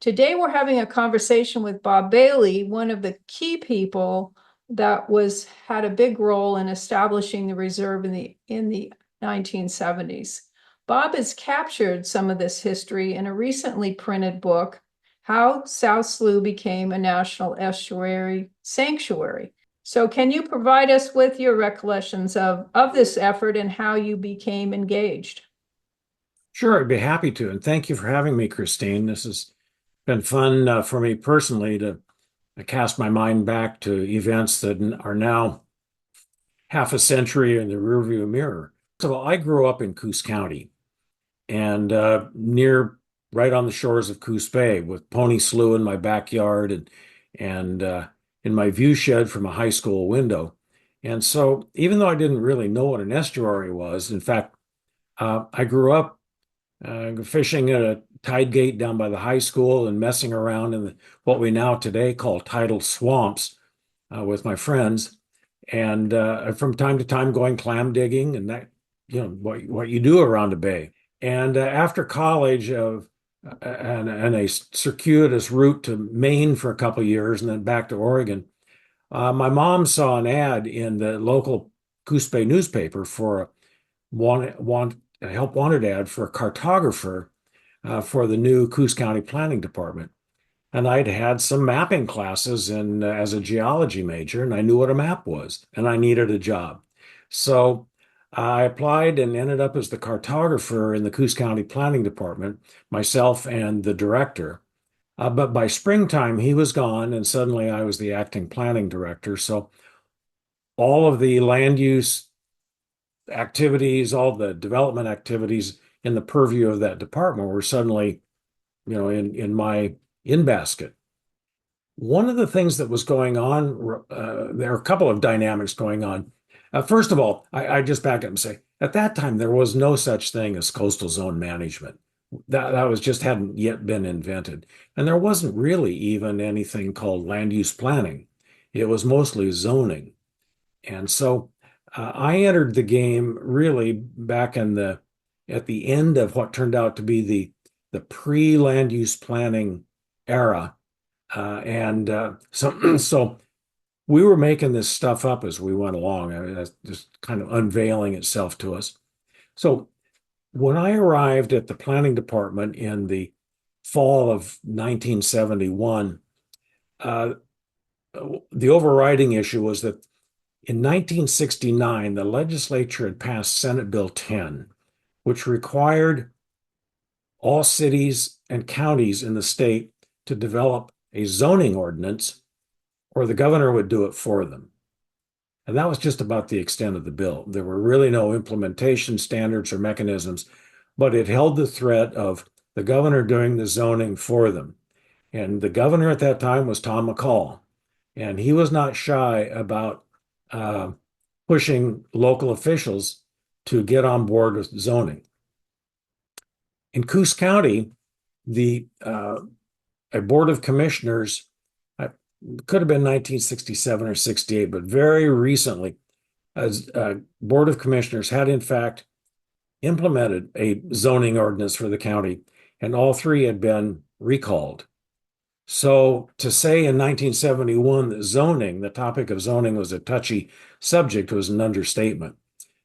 Today, we're having a conversation with Bob Bailey, one of the key people that had a big role in establishing the reserve in the 1970s. Bob has captured some of this history in a recently printed book, How South Slough Became a National Estuary Sanctuary. So can you provide us with your recollections of this effort and how you became engaged? Sure, I'd be happy to. And thank you for having me, Christine. This has been fun for me personally to cast my mind back to events that are now half a century in the rearview mirror. So I grew up in Coos County and right on the shores of Coos Bay with Pony Slough in my backyard and in my view shed from a high school window. And so even though I didn't really know what an estuary was, in fact, I grew up fishing at a tide gate down by the high school and messing around in what we now today call tidal swamps with my friends, and from time to time going clam digging and that, what you do around a bay. And after college, and a circuitous route to Maine for a couple of years and then back to Oregon, my mom saw an ad in the local Coos Bay newspaper for a help wanted ad for a cartographer for the new Coos County Planning Department. And I'd had some mapping classes as a geology major, and I knew what a map was, and I needed a job. So I applied and ended up as the cartographer in the Coos County Planning Department, myself and the director. But by springtime, he was gone, and suddenly I was the acting planning director. So all of the land use activities, all the development activities in the purview of that department were suddenly, in my in basket. One of the things that was going on, there are a couple of dynamics going on. First of all, I just back up and say, at that time, there was no such thing as coastal zone management. That was just hadn't yet been invented. And there wasn't really even anything called land use planning. It was mostly zoning. And so I entered the game really back at the end of what turned out to be the pre-land use planning era. So we were making this stuff up as we went along. I mean, that's just kind of unveiling itself to us. So when I arrived at the planning department in the fall of 1971, the overriding issue was that in 1969, the legislature had passed Senate Bill 10, which required all cities and counties in the state to develop a zoning ordinance, or the governor would do it for them. And that was just about the extent of the bill. There were really no implementation standards or mechanisms, but it held the threat of the governor doing the zoning for them. And the governor at that time was Tom McCall, and he was not shy about pushing local officials to get on board with zoning. In Coos County, a board of commissioners, could have been 1967 or 68, but very recently, as a board of commissioners had in fact implemented a zoning ordinance for the county, and all three had been recalled. So to say in 1971 that the topic of zoning was a touchy subject was an understatement.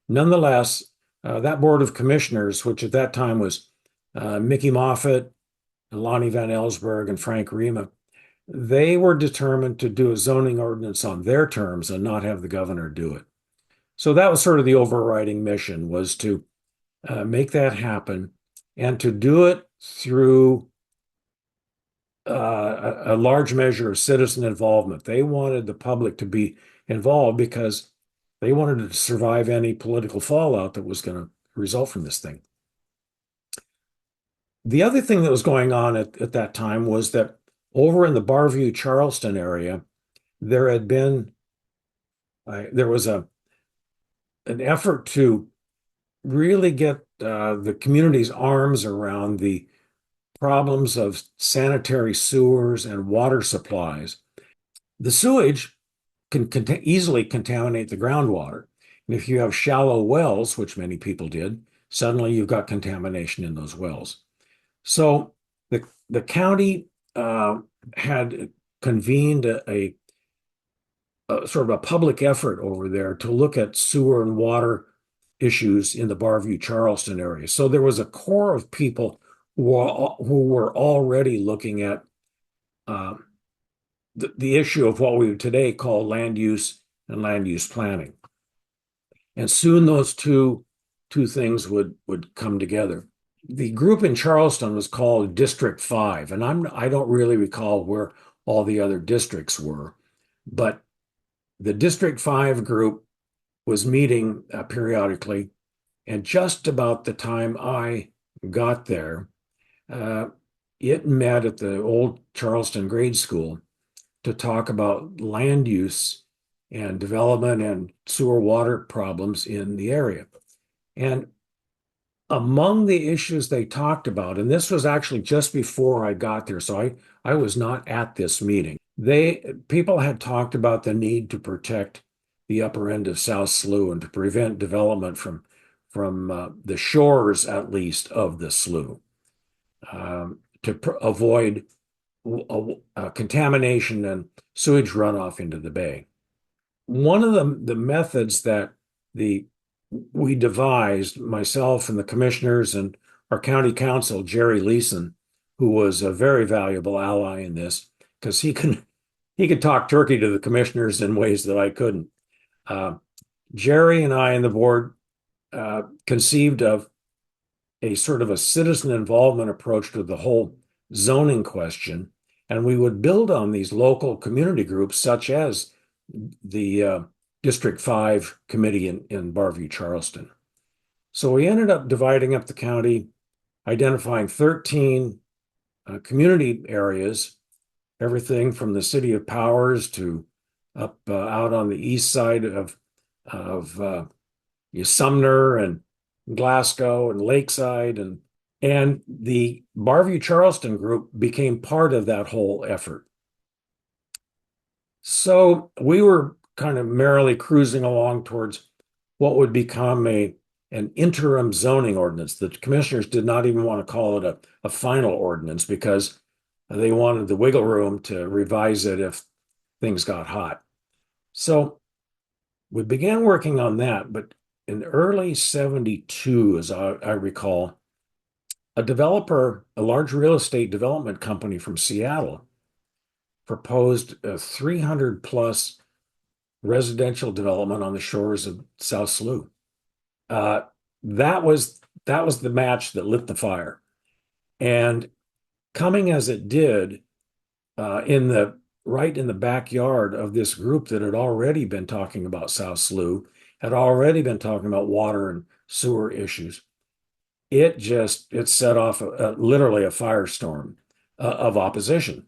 Nonetheless, that board of commissioners, which at that time was Mickey Moffitt, Lonnie Van Ellsberg, and Frank Rima, they were determined to do a zoning ordinance on their terms and not have the governor do it. So that was sort of the overriding mission, was to make that happen and to do it through a large measure of citizen involvement. They wanted the public to be involved because they wanted to survive any political fallout that was going to result from this thing. The other thing that was going on at that time was that over in the Barview, Charleston area, there was an effort to really get the community's arms around the problems of sanitary sewers and water supplies. The sewage can easily contaminate the groundwater. And if you have shallow wells, which many people did, suddenly you've got contamination in those wells. So the county uh, had convened a sort of a public effort over there to look at sewer and water issues in the Barview Charleston area. So there was a core of people who were already looking at uh, the issue of what we would today call land use and land use planning. And soon those two things would come together. The group in Charleston was called District 5, and I don't really recall where all the other districts were, but the District 5 group was meeting periodically, and just about the time I got there, uh, it met at the old Charleston grade school to talk about land use and development and sewer water problems in the area. And among the issues they talked about, and this was actually just before I got there, so I was not at this meeting. People had talked about the need to protect the upper end of South Slough and to prevent development from the shores, at least, of the slough, to avoid contamination and sewage runoff into the bay. One of the methods that the we devised, myself and the commissioners and our county council, Jerry Leeson, who was a very valuable ally in this, because he could talk turkey to the commissioners in ways that I couldn't. Uh, Jerry and I and the board conceived of a sort of a citizen involvement approach to the whole zoning question, and we would build on these local community groups, such as the District 5 committee in Barview, Charleston. So we ended up dividing up the county, identifying 13 community areas, everything from the city of Powers to up out on the east side of Sumner and Glasgow and Lakeside, and the Barview Charleston group became part of that whole effort. So we were kind of merrily cruising along towards what would become an interim zoning ordinance. The commissioners did not even want to call it a final ordinance because they wanted the wiggle room to revise it if things got hot. So we began working on that, but in early 72, as I recall, a developer, a large real estate development company from Seattle, proposed a 300 plus residential development on the shores of South Slough. Uh, that was the match that lit the fire. And coming as it did, right in the backyard of this group that had already been talking about South Slough, had already been talking about water and sewer issues. It set off literally a firestorm of opposition,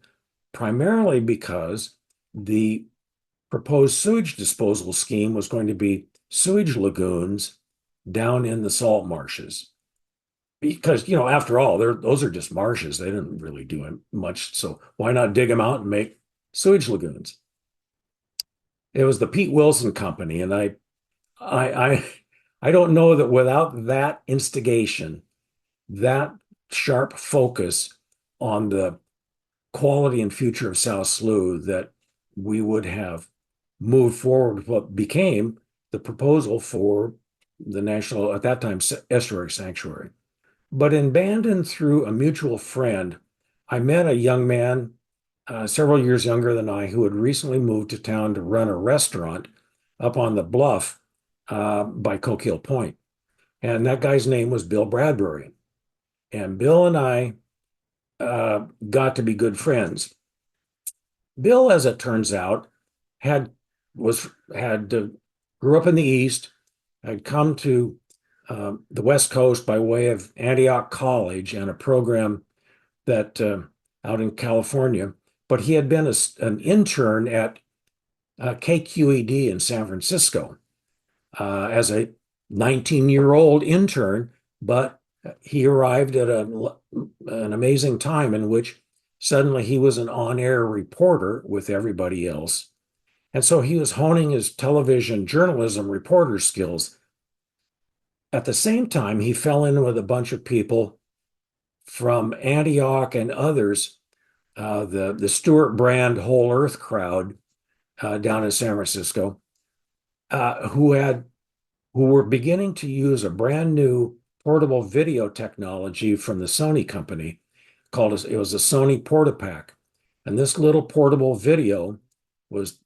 primarily because the proposed sewage disposal scheme was going to be sewage lagoons down in the salt marshes. Because, after all, those are just marshes. They didn't really do much. So why not dig them out and make sewage lagoons? It was the Pete Wilson Company, and I, I don't know that without that instigation, that sharp focus on the quality and future of South Slough, that we would have moved forward with what became the proposal for the national, at that time, Estuary Sanctuary. But in Bandon, through a mutual friend, I met a young man, several years younger than I, who had recently moved to town to run a restaurant up on the bluff by Coquille Point. And that guy's name was Bill Bradbury. And Bill and I got to be good friends. Bill, as it turns out, had grew up in the East, had come to the West Coast by way of Antioch College and a program that out in California, but he had been an intern at KQED in San Francisco as a 19-year-old intern, but he arrived at an amazing time in which suddenly he was an on-air reporter with everybody else. And so he was honing his television journalism reporter skills. At the same time, he fell in with a bunch of people from Antioch and others the Stewart brand Whole Earth crowd down in San Francisco, uh, who had who were beginning to use a brand new portable video technology from the Sony company called it was a Sony Portapack, and this little portable video was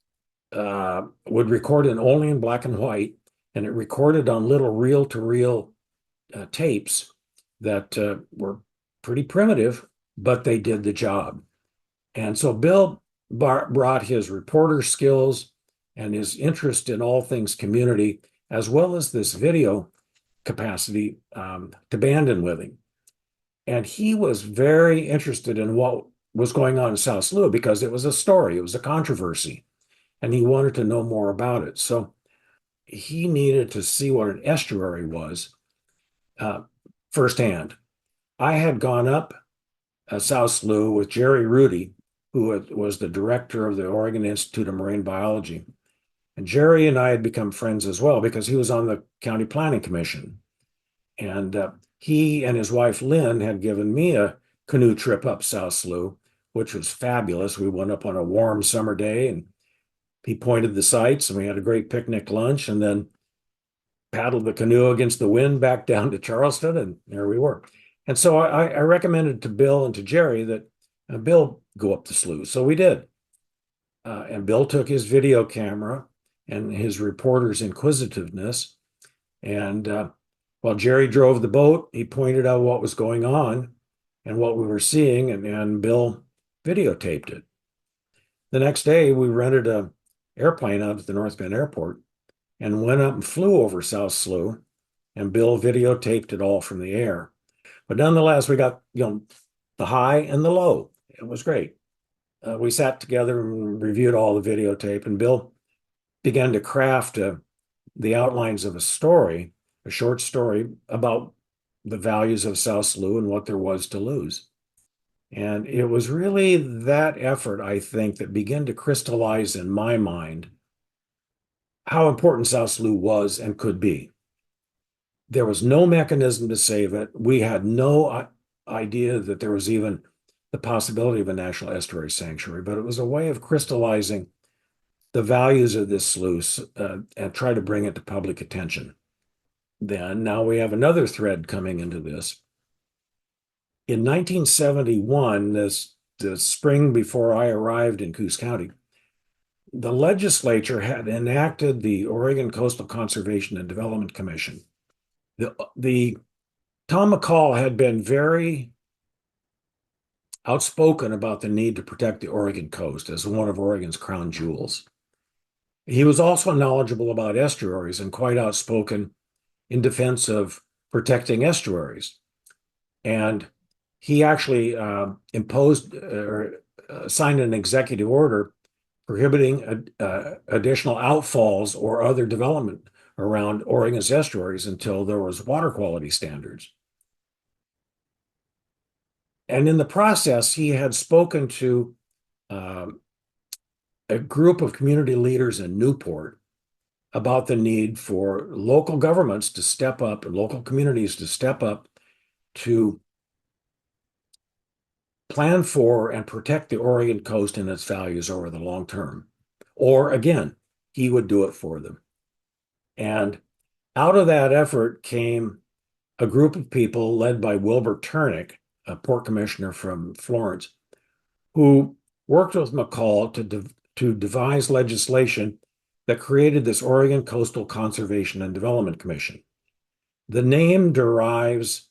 would record it only in black and white, and it recorded on little reel-to-reel tapes that were pretty primitive, but they did the job. And so Bill brought his reporter skills and his interest in all things community, as well as this video capacity, to Bandon with him. And he was very interested in what was going on in South Slough because it was a story, it was a controversy, and he wanted to know more about it. So he needed to see what an estuary was uh, firsthand. I had gone up South Slough with Jerry Rudy, who was the director of the Oregon Institute of Marine Biology. And Jerry and I had become friends as well because he was on the county planning commission. And he and his wife Lynn had given me a canoe trip up South Slough, which was fabulous. We went up on a warm summer day and he pointed the sights and we had a great picnic lunch and then paddled the canoe against the wind back down to Charleston, and there we were. And so I recommended to Bill and to Jerry that Bill go up the slough. So we did. And Bill took his video camera and his reporter's inquisitiveness. And while Jerry drove the boat, he pointed out what was going on and what we were seeing, and Bill videotaped it. The next day, we rented an airplane out at the North Bend Airport and went up and flew over South Slough, and Bill videotaped it all from the air. But nonetheless, we got the high and the low. It was great. We sat together and reviewed all the videotape, and Bill began to craft the outlines of a story, a short story about the values of South Slough and what there was to lose. And it was really that effort, I think, that began to crystallize in my mind how important South Slough was and could be. There was no mechanism to save it. We had no idea that there was even the possibility of a National Estuary Sanctuary, but it was a way of crystallizing the values of this sluice and try to bring it to public attention. Then now we have another thread coming into this. In 1971, the spring before I arrived in Coos County, the legislature had enacted the Oregon Coastal Conservation and Development Commission. The Tom McCall had been very outspoken about the need to protect the Oregon coast as one of Oregon's crown jewels. He was also knowledgeable about estuaries and quite outspoken in defense of protecting estuaries. And he actually imposed or signed an executive order prohibiting additional outfalls or other development around Oregon's estuaries until there was water quality standards. And in the process, he had spoken to a group of community leaders in Newport about the need for local governments to step up and local communities to step up to plan for and protect the Oregon coast and its values over the long term. Or again, he would do it for them. And out of that effort came a group of people led by Wilbur Turnick, a port commissioner from Florence, who worked with McCall to devise legislation that created this Oregon Coastal Conservation and Development Commission. The name derives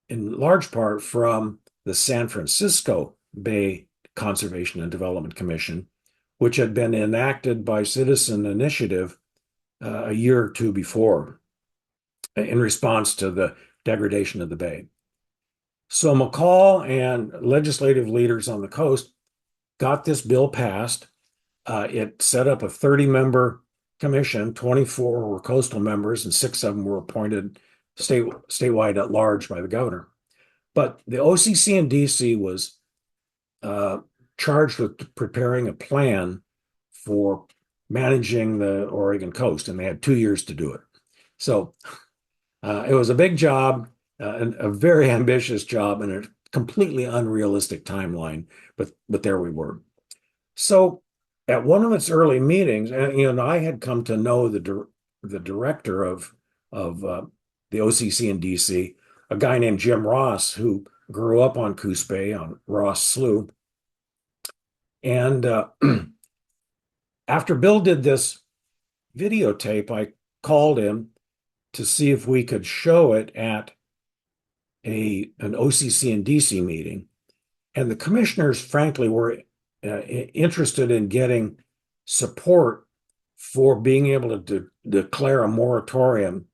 in large part from the San Francisco Bay Conservation and Development Commission, which had been enacted by citizen initiative a year or two before in response to the degradation of the bay. So McCall and legislative leaders on the coast got this bill passed. It set up a 30-member commission. 24 were coastal members, and 6 of them were appointed statewide at large by the governor. But the OCC in DC was charged with preparing a plan for managing the Oregon coast, and they had 2 years to do it. So it was a big job, a very ambitious job, and it completely unrealistic timeline, but there we were. So at one of its early meetings, and I had come to know the director of the OCC in DC, a guy named Jim Ross, who grew up on Coos Bay on Ross Slough. And after Bill did this videotape, I called him to see if we could show it at an OCC and DC meeting. And the commissioners, frankly, were interested in getting support for being able to declare a moratorium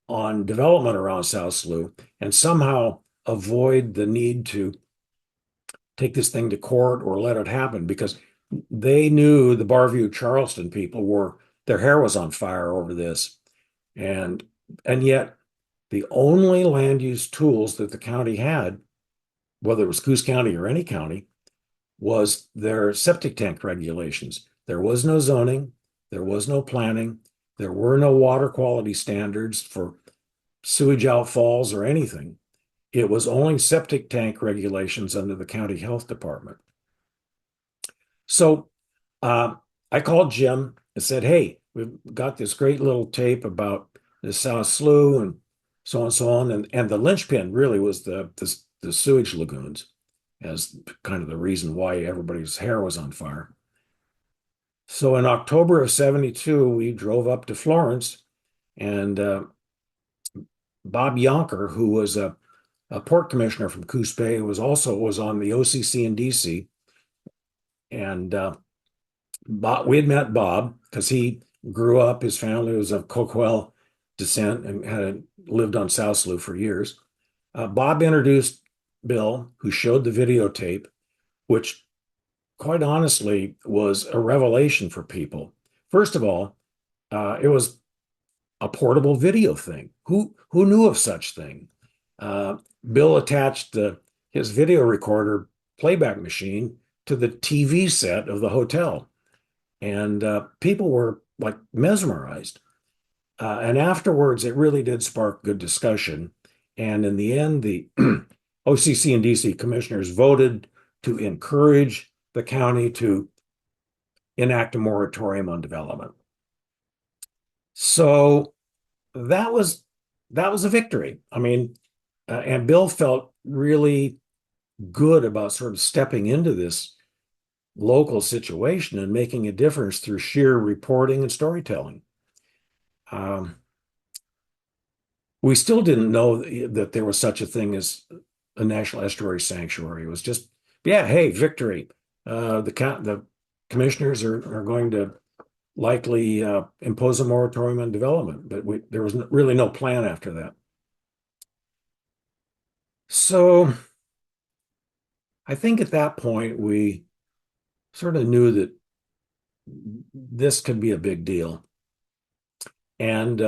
on development around South Slough and somehow avoid the need to take this thing to court or let it happen, because they knew the Barview Charleston people their hair was on fire over this. And yet the only land use tools that the county had, whether it was Coos County or any county, was their septic tank regulations. There was no zoning, there was no planning, there were no water quality standards for sewage outfalls or anything. It was only septic tank regulations under the county health department. So I called Jim and said, hey, we've got this great little tape about the South Slough and so on and so on. And the linchpin really was the sewage lagoons as kind of the reason why everybody's hair was on fire. So in October of 72, we drove up to Florence, and Bob Yonker, who was a port commissioner from Coos Bay, was on the OCC in DC. And we had met Bob because he grew up, his family was of Coquel descent and had lived on South Slough for years. Bob introduced Bill, who showed the videotape, which quite honestly was a revelation for people. First of all, it was a portable video thing. Who knew of such thing? Bill attached his video recorder playback machine to the TV set of the hotel, and people were like mesmerized. And afterwards, it really did spark good discussion. And in the end, the OCC and DC commissioners voted to encourage the county to enact a moratorium on development. So that was a victory. I mean, and Bill felt really good about sort of stepping into this local situation and making a difference through sheer reporting and storytelling. We still didn't know that there was such a thing as a National Estuary Sanctuary. It was just, yeah, hey, victory. The commissioners are going to likely impose a moratorium on development, but there was really no plan after that. So I think at that point, we sort of knew that this could be a big deal. And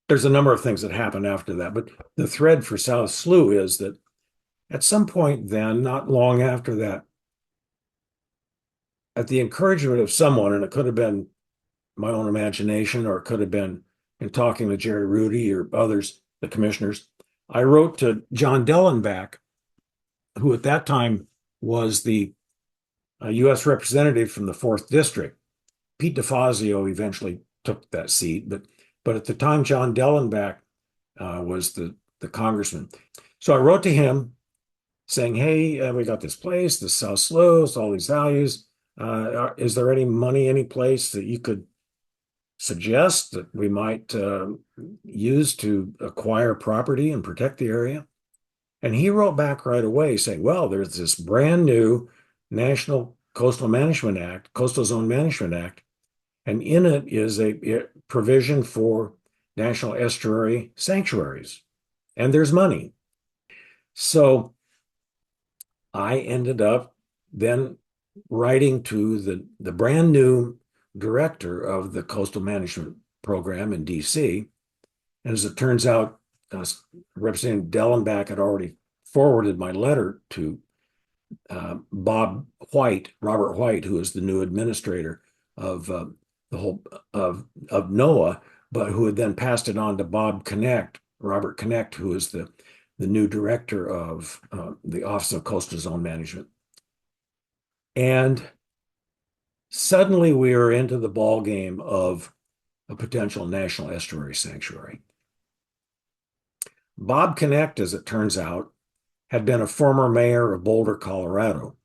there's a number of things that happened after that. But the thread for South Slough is that at some point then, not long after that, at the encouragement of someone, and it could have been my own imagination, or it could have been in talking to Jerry Rudy or others, the commissioners, I wrote to John Dellenbach, who at that time was the U.S. representative from the 4th District. Pete DeFazio eventually took that seat, but at the time, John Dellenbach was the congressman. So I wrote to him saying, hey, we got this place, the South Slough, all these values. Is there any money, any place that you could suggest that we might use to acquire property and protect the area? And he wrote back right away saying, well, there's this brand new National Coastal Management Act, Coastal Zone Management Act, and in it is a provision for National Estuary Sanctuaries, and there's money. So I ended up then writing to the brand new director of the Coastal Management Program in DC. And as it turns out, Representative Dellenbach had already forwarded my letter to Robert White, who is the new administrator of the whole of NOAA, but who had then passed it on to Robert Connect, who is the the new director of the Office of Coastal Zone Management. And suddenly we are into the ball game of a potential National Estuary Sanctuary. Bob Connect, as it turns out, had been a former mayor of Boulder, Colorado.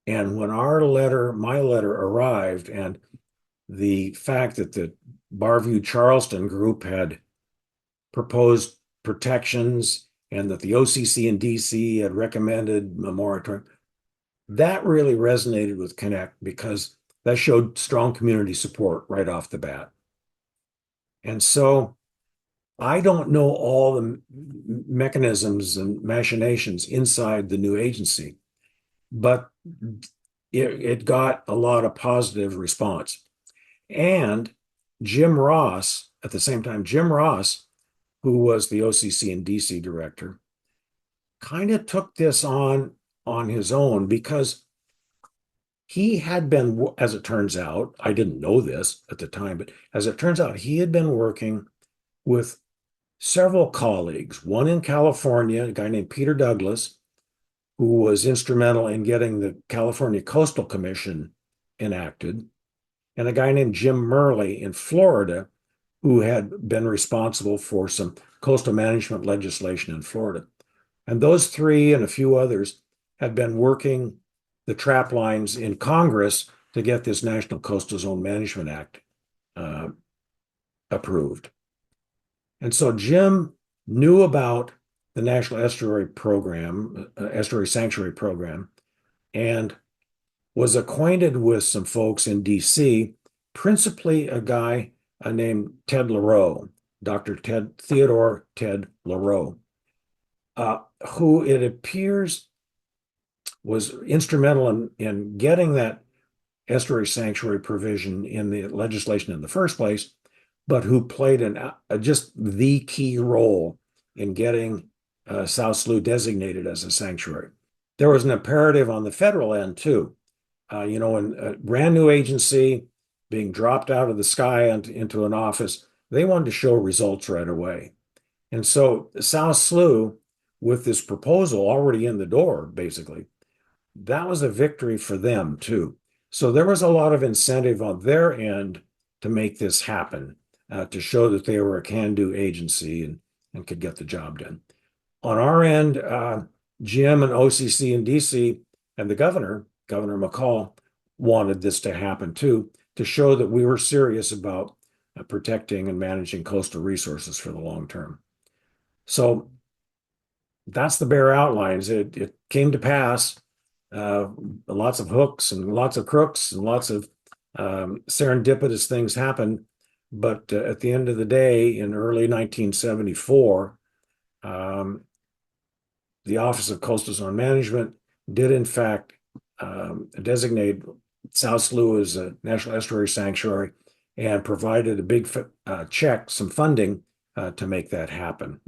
And when my letter arrived, and the fact that the Barview Charleston group had proposed protections and that the OCC and DC had recommended a moratorium, that really resonated with Connect because that showed strong community support right off the bat. And so I don't know all the mechanisms and machinations inside the new agency, but it got a lot of positive response. And Jim Ross, at the same time, Jim Ross, who was the OCC and DC director, kind of took this on his own because he had been, as it turns out, I didn't know this at the time, but as it turns out, he had been working with several colleagues, one in California, a guy named Peter Douglas, who was instrumental in getting the California Coastal Commission enacted, and a guy named Jim Murley in Florida, who had been responsible for some coastal management legislation in Florida. And those three and a few others had been working the trap lines in Congress to get this National Coastal Zone Management Act approved. And so Jim knew about the National Estuary Program, Estuary Sanctuary Program, and was acquainted with some folks in DC, principally a guy named Ted LaRoe, Dr. Theodore Ted LaRoe, who it appears was instrumental in getting that estuary sanctuary provision in the legislation in the first place, but who played just the key role in getting South Slough designated as a sanctuary. There was an imperative on the federal end too. In a brand new agency being dropped out of the sky into an office, they wanted to show results right away. And so South Slough, with this proposal already in the door, basically, that was a victory for them too. So there was a lot of incentive on their end to make this happen, to show that they were a can-do agency and could get the job done. On our end, Jim and OCC and DC and the Governor McCall, wanted this to happen too, to show that we were serious about protecting and managing coastal resources for the long term. So that's the bare outlines. It came to pass. Lots of hooks and lots of crooks and lots of serendipitous things happened. But at the end of the day, in early 1974, the Office of Coastal Zone Management did, in fact, designate South Slough as a National Estuary Sanctuary and provided a big check, some funding to make that happen.